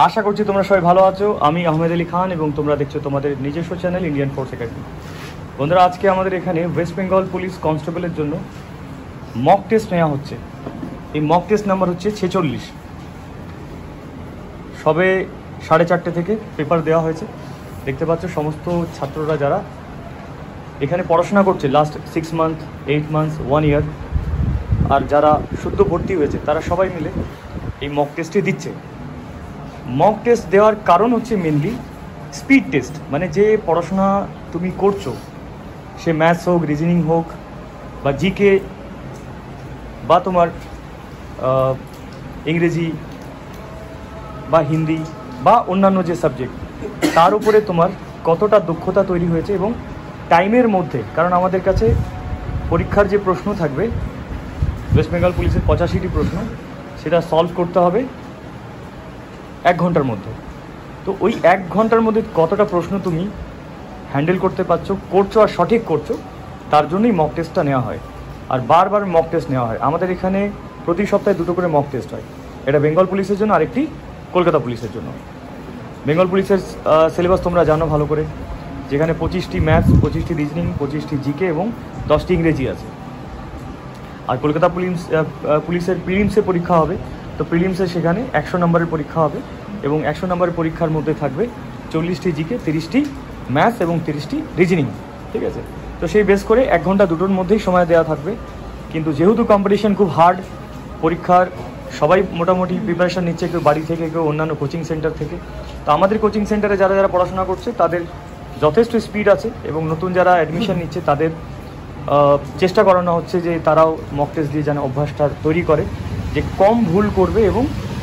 আশা করছি তোমরা সবাই ভালো আছো। আমি আহমেদ আলী খান এবং তোমরা দেখছো তোমাদের নিজস্ব চ্যানেল ইন্ডিয়ান ফোর্স একাডেমি। বন্ধুরা, আজকে আমাদের এখানে ওয়েস্ট বেঙ্গল পুলিশ কনস্টেবলের জন্য মক টেস্ট নেওয়া হচ্ছে। এই মক টেস্ট নাম্বার হচ্ছে 46। সবে 4:30 থেকে পেপার দেওয়া হয়েছে। দেখতে পাচ্ছ সমস্ত ছাত্ররা যারা এখানে পড়াশোনা করছে লাস্ট 6 মান্থ, 8 মান্থস, 1 ইয়ার, আর যারা শুদ্ধ ভর্তি হয়েছে তারা সবাই মিলে এই মক টেস্টটি দিচ্ছে। মক টেস্ট দেওয়ার কারণ হচ্ছে মেনলি স্পিড টেস্ট, মানে যে পড়াশোনা তুমি করছো, সে ম্যাথস হোক, রিজনিং হোক, বা জিকে, বা তোমার ইংরেজি বা হিন্দি বা অন্যান্য যে সাবজেক্ট, তার উপরে তোমার কতটা দক্ষতা তৈরি হয়েছে এবং টাইমের মধ্যে। কারণ আমাদের কাছে পরীক্ষার যে প্রশ্ন থাকবে ওয়েস্ট বেঙ্গল পুলিশের 85টি প্রশ্ন, সেটা সলভ করতে হবে 1 ঘন্টার মধ্যে। তো ওই 1 ঘন্টার মধ্যে কতটা প্রশ্ন তুমি হ্যান্ডেল করতে করছো আর সঠিক করছো, তার জন্যই মক টেস্টটা নেওয়া হয়। আর বারবার মক টেস্ট নেওয়া হয়। আমাদের এখানে প্রতি সপ্তাহে 2টো করে মক টেস্ট হয়। এটা বেঙ্গল পুলিশের জন্য, আরেকটি কলকাতা পুলিশের জন্য। বেঙ্গল পুলিশের সিলেবাস তোমরা জানো ভালো করে, যেখানে 25টি ম্যাথস, 25টি রিজনিং, 25টি জিকে এবং 10টি ইংরেজি আছে। আর কলকাতা পুলিশের প্রিলিমসে পরীক্ষা হবে। তো প্রিলিমসে সেখানে 100 নম্বরের পরীক্ষা হবে এবং 100 নম্বরের পরীক্ষার মধ্যে থাকবে 40টি জিকে, 30টি ম্যাথস এবং 30টি রিজনিং। ঠিক আছে? তো সেই বেস করে 1 ঘন্টা দুটোর মধ্যেই সময় দেওয়া থাকবে। কিন্তু যেহেতু কম্পিটিশন খুব হার্ড, পরীক্ষার সবাই মোটামুটি প্রিপারেশান নিচ্ছে, কেউ বাড়ি থেকে, কেউ অন্যান্য কোচিং সেন্টার থেকে। তো আমাদের কোচিং সেন্টারে যারা যারা পড়াশোনা করছে তাদের যথেষ্ট স্পিড আছে এবং নতুন যারা অ্যাডমিশন নিচ্ছে তাদের চেষ্টা করানো হচ্ছে যে তারাও মক টেস্ট দিয়ে যেন অভ্যাসটা তৈরি করে, যে কম ভুল করবে এবং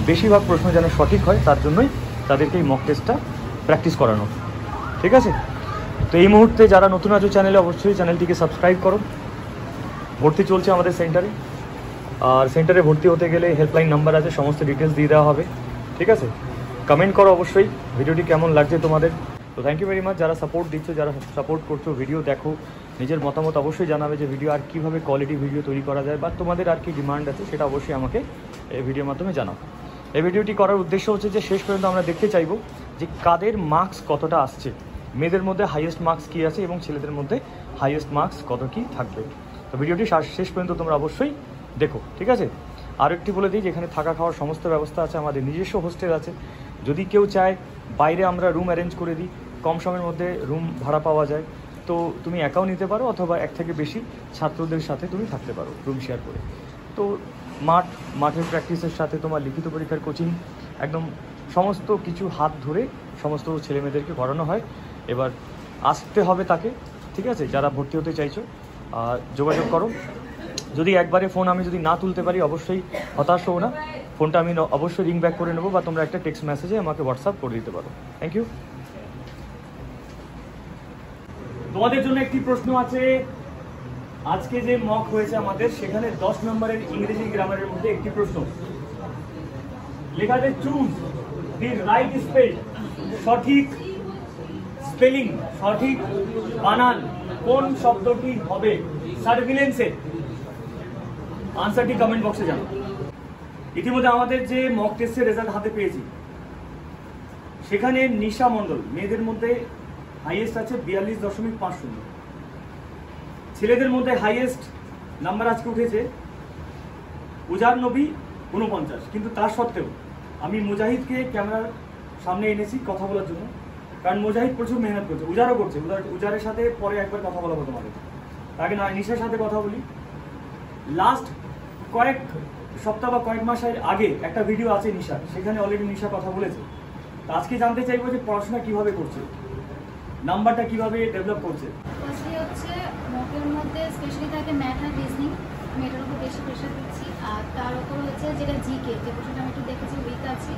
বেশিরভাগ প্রশ্ন যেন সঠিক হয়। তার জন্যই তাদেরকে এই মক টেস্টটা প্র্যাকটিস করানো। ঠিক আছে? তো এই মুহূর্তে যারা নতুন আছো চ্যানেলে, অবশ্যই চ্যানেলটিকে সাবস্ক্রাইব করো। ভর্তি চলছে আমাদের সেন্টারে, আর সেন্টারে ভর্তি হতে গেলে হেল্পলাইন নাম্বার আছে, সমস্ত ডিটেলস দিয়ে দেওয়া হবে। ঠিক আছে? কমেন্ট করো অবশ্যই ভিডিওটি কেমন লাগছে তোমাদের। তো থ্যাংক ইউ ভেরি মাচ যারা সাপোর্ট দিচ্ছ, যারা সাপোর্ট করছো, ভিডিও দেখো, নিজের মতামত অবশ্যই জানাবে যে ভিডিও আর কীভাবে কোয়ালিটি ভিডিও তৈরি করা যায়, বা তোমাদের আর কি ডিমান্ড আছে সেটা অবশ্যই আমাকে এই ভিডিওর মাধ্যমে জানাও। এই ভিডিওটি করার উদ্দেশ্য হচ্ছে যে শেষ পর্যন্ত আমরা দেখতে চাইবো যে কাদের মার্কস কতটা আসছে, মেয়েদের মধ্যে হাইয়েস্ট মার্কস কী আছে এবং ছেলেদের মধ্যে হাইয়েস্ট মার্কস কত কী থাকবে। তো ভিডিওটি শেষ পর্যন্ত তোমরা অবশ্যই দেখো। ঠিক আছে? আর একটি বলে দিই যে এখানে থাকা খাওয়ার সমস্ত ব্যবস্থা আছে, আমাদের নিজস্ব হোস্টেল আছে। যদি কেউ চায় বাইরে আমরা রুম অ্যারেঞ্জ করে দিই, কম সময়ের মধ্যে রুম ভাড়া পাওয়া যায়। তো তুমি একাও নিতে পারো অথবা 1 থেকে বেশি ছাত্রদের সাথে তুমি থাকতে পারো রুম শেয়ার করে। তো মাঠের প্র্যাকটিসের সাথে তোমার লিখিত পরীক্ষার কোচিং, একদম সমস্ত কিছু হাত ধরে সমস্ত ছেলেমেয়েদেরকে করানো হয়। এবার আসতে হবে তাকে। ঠিক আছে? যারা ভর্তি হতে চাইছো যোগাযোগ করো। যদি একবারে ফোন আমি যদি না তুলতে পারি, অবশ্যই হতাশ হও না, ফোনটা আমি অবশ্যই রিং ব্যাক করে নেবো, বা তোমরা একটা টেক্সট মেসেজে আমাকে হোয়াটসঅ্যাপ করে দিতে পারো। Thank you. তোমাদের জন্য একটি প্রশ্ন আছে। আজকে যে মক হয়েছে আমাদের, সেখানে 10 নম্বরের ইংরেজি গ্রামারের মধ্যে একটি প্রশ্ন লেখা আছে, চুজ দি রাইট স্পেল, সঠিক স্পেলিং, সঠিক বানান কোন শব্দটি হবে সার্ভিলেন্সে। আনসারটি কমেন্ট বক্সে জানাও। ইতিমধ্যে আমাদের যে মক টেস্টের রেজাল্ট হাতে পেয়েছি, সেখানে নিশা মণ্ডল মেয়েদের মধ্যে হাইয়েস্ট আছে 42.50। ছেলেদের মধ্যে হাইয়েস্ট নাম্বার আজকে উঠেছে উজার নবী 49। কিন্তু তার সত্ত্বেও আমি মুজাহিদকে ক্যামেরার সামনে এনেছি কথা বলার জন্য, কারণ মুজাহিদ প্রচুর মেহনত করছে, উজারও করছে। উজারের সাথে পরে একবার কথা বলা হতো তোমাদের, তাকে না নিশার সাথে কথা বলি। লাস্ট কয়েক সপ্তাহ বা কয়েক মাসের আগে একটা ভিডিও আছে নিশা, সেখানে অলরেডি নিশা কথা বলেছে। তো আজকে জানতে চাইবো যে পড়াশোনা কিভাবে করছে, নাম্বারটা কিভাবে ডেভেলপ করছে। ফার্স্টলি হচ্ছে মকের মধ্যে স্পেশালি থাকে ম্যাথ আর রিজনিং, আমি এটার উপর বেশি প্রেশার দিচ্ছি। আর তার উপর হচ্ছে যেটা জিকে, যে প্রশ্নটা আমি একটু দেখেছি উইক আছি,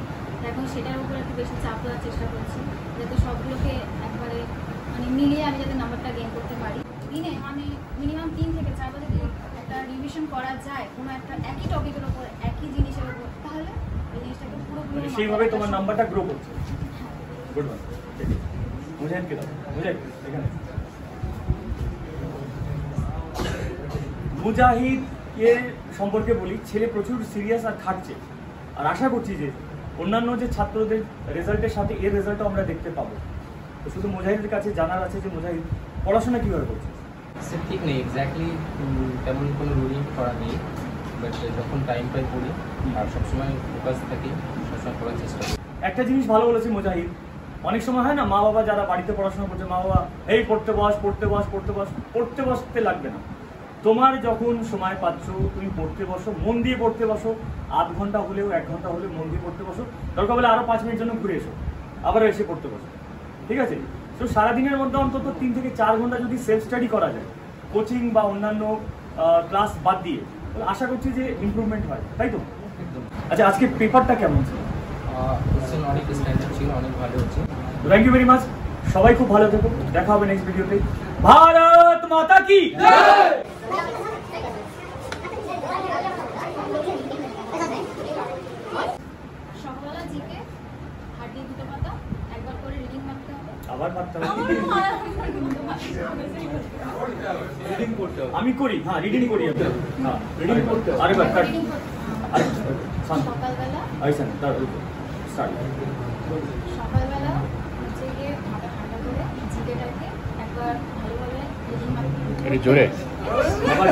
এখন সেটার উপর একটু বেশি চাপ দেওয়ার চেষ্টা করছি, যাতে সবগুলোকে একবারে মানে মিলিয়ে আমি যাতে নাম্বারটা গেইন করতে পারি। দিনে মানে মিনিমাম 3 থেকে 4 বার যদি একটা রিভিশন করা যায় কোনো একটা একই টপিকের উপর, একই জিনিসের উপর, তাহলে এই জিনিসটাকে পুরোপুরি সেইভাবে তোমার নাম্বারটা গ্রো করছে। Good one. মুজাহিদকে দাও। মুজাহিদ এখানে। মুজাহিদ এর সম্পর্কে বলি, ছেলে প্রচুর সিরিয়াস আর খাটছে, আর আশা করছি যে অন্যান্য যে ছাত্রদের রেজাল্টের সাথে এর রেজাল্টও আমরা দেখতে পাবো। তো শুধু মুজাহিদের কাছে জানার আছে যে মুজাহিদ পড়াশোনা কীভাবে করছে? সে ঠিক নেই এক্স্যাক্টলি, তেমন কোনো রুটিন করা নেই, বাট যখন টাইম পাই পড়ি আর সবসময় ফোকাস থাকি, সবসময় পড়ার চেষ্টা করি। একটা জিনিস ভালো বলেছে মুজাহিদ, অনেক সময় হয় না মা বাবা যারা বাড়িতে পড়াশোনা করছে, মা বাবা এই পড়তে বস পড়তে বস পড়তে বস, পড়তে বসতে লাগবে না। তোমার যখন সময় পাচ্ছ তুমি পড়তে বসো, মন দিয়ে পড়তে বসো, আধ ঘন্টা হলেও 1 ঘন্টা হলেও মন দিয়ে পড়তে বসো, দরকার হলে আরও 5 মিনিট জন্য ঘুরে এসো, আবার এসে পড়তে বসো, ঠিক আছে? তো সারাদিনের মধ্যে অন্তত 3 থেকে 4 ঘন্টা যদি সেলফ স্টাডি করা যায়, কোচিং বা অন্যান্য ক্লাস বাদ দিয়ে, তাহলে আশা করছি যে ইমপ্রুভমেন্ট হয়, তাই তো? একদম। আচ্ছা, আজকে পেপারটা কেমন ছিল? কোশ্চেন অনেক স্ট্যান্ডার্ড ছিল, অনেক ভালো হচ্ছে। থ্যাংক ইউ ভেরি মাচ, সবাই খুব ভালো থেকো, দেখা হবে নেক্সট ভিডিওতে। ভারত মাতা কি জয়। সকালবেলা জিকে হাত দিয়ে 2টা পাতা একবার করে রিডিং মারতে হবে। আবার ভাবতে হবে, রিডিং করতে হবে। আমি করি, হ্যাঁ রিডিং করি, হ্যাঁ রিডিং করতে হবে। আরেকবার কাট, রিডিং করতে হবে। আরেকবার শান্ত, সকালবেলা আইসান তার স্টার্ট। সকালবেলা হচ্ছে গিয়ে মাথা ঠান্ডা করে জিকেটাকে একবার ভালোভাবে রিডিং মারতে হবে। একটু জোরে। আবার